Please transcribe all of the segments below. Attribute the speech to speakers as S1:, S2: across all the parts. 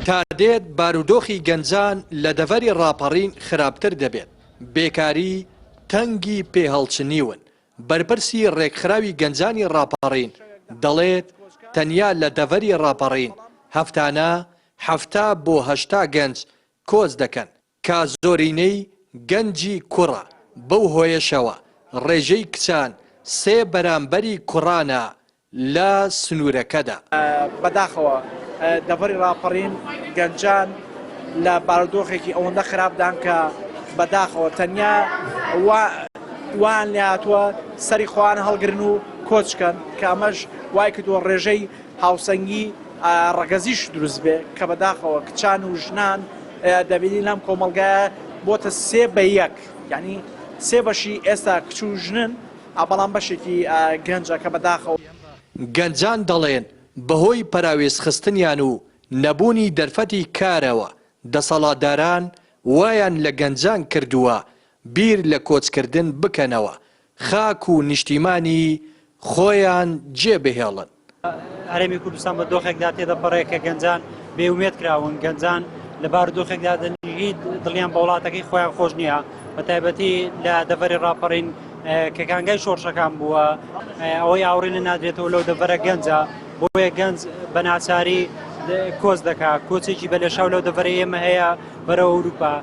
S1: تا دێت بارودۆخی گەنجان لە دەڤەری ڕاپەڕین خراپتر دەبێت. بێکاری تەنگی پێهەڵچنیون. بەرپرسی ڕێکخراوی گەنجانی ڕاپەڕین دەڵێت تەنیا لە دەڤەری ڕاپەڕین هەفتانە 7 بۆ 8 گەنج کۆچ دەکەن کە زۆرینەی گەنجی کوڕە. بەو هۆیشەوە ڕێژەی کچان 3 بەرامبەری کوڕانە لە سنوورەکەدا.
S2: بەداخەوە دەڤەری ڕاپەڕین گەنجان لە بارودۆخێکی ئەوەندە خراپدان کە بەداخەوە تەنیا وان لاتووە سەری خۆیان هەڵگرن و کۆچکەن کە ئەمەش وای کردووە ڕێژەی هاوسەنگی ڕەگەزیش دروست بێ کە بەداخەوە کچان و ژنان دەبینی لەم کۆمەڵگایە بۆتە 3 بە 1 یعنی 3 بەشی ئێستا کچ و ژنن بەڵام بەشێکی گەنجە کە بەداخەوە.
S1: گەنجان دەڵێن بەهۆی پەراوێز خستنیان و نەبوونی دەرفەتی کارەوە دەسەڵاتداران وایان لە گەنجان کردووە بیر لە کۆچکردن بکەنەوە خاک و نیشتیمانی خۆیان جێبهێڵن.
S3: هەرێمی کوردستان بە دۆخێکدا تێدەپەڕێ کە گەنجان بێومێت کراون. گەنجان لە بارودۆخێکدا دەنگی دڵیان بە وڵاتەکەی خۆیان خۆش نییە بە تایبەتی لە دەڤەری ڕاپەڕین کە کانگای شۆڕشەکان بووە ئەوەی ئاوڕێ لە نادرێتەوە لەو دەڤەرە گەنجە بۆیە گەنج بە ناچاری کۆچ دەکات. کۆچێکی بە لەشاو لەو دەڤەرە ئێمە هەیە بەرەو ئەوروپا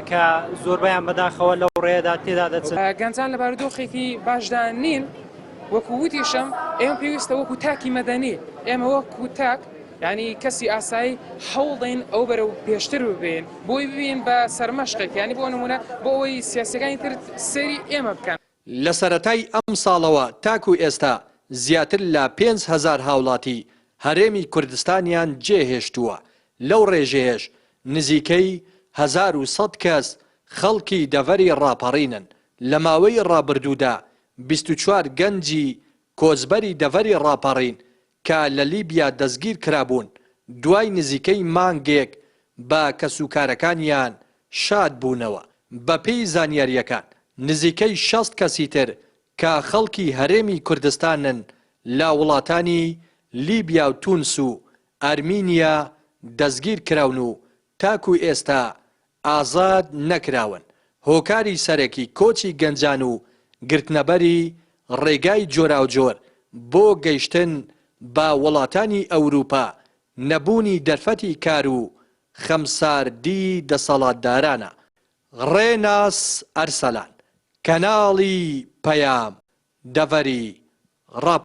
S3: کە زۆربیان بەداخەوە لەو ڕێدا تێدا دەچن.
S4: گەنجان لە بارودۆخێکی باشدا نین وەکو وتیشم ئێمە پێویستە وەکو تاکی مەدەنی ئێمە وەکو تاک ینی کەسی ئاسایی هەوڵدەین ئەو بەرەو پێشتر ببین بۆی ببین بە سەرمەشقێک ینی بۆ نمونە بۆ ئەوەی سیاسەکانی تر سەری ئێمە بکەن.
S1: لە سەرەتای ئەم ساڵەوە تاکو ئێستا زیاتر لە 5,000 هاوڵاتی هەرێمی کوردستانیان جێهێشتووە. لەو ڕێژەیەش نزیکەی 1100 کەس خەڵکی دەڤەری ڕاپەڕینن. لە ماوەی ڕابردوودا 24 گەنجی کۆچبەری دەڤەری ڕاپەڕین کە لە لیبیا دەستگیر کرابوون دوای نزیکەی مانگێک بە کەسوکارەکانیان شاد بوونەوە. بەپێی زانیاریەکان نزیکەی 60 کەسی تر کە خەڵکی هەرێمی کوردستانن لە وڵاتانی لیبیا و تونس و ئەرمینیا دەستگیر کراون و تاکو ئێستا ئازاد نەکراون. هۆکاری سەرەکی کۆچی گەنجان و گرتنەبەری ڕێگای جۆراوجۆر بۆ گەیشتن بە وڵاتانی ئەوروپا نەبوونی دەرفەتی کار و خەمساردی دەسەڵاتدارانە. ڕێناس ئەرسەلان، کەناڵی پەیام، دەڤەری ڕاپەڕین.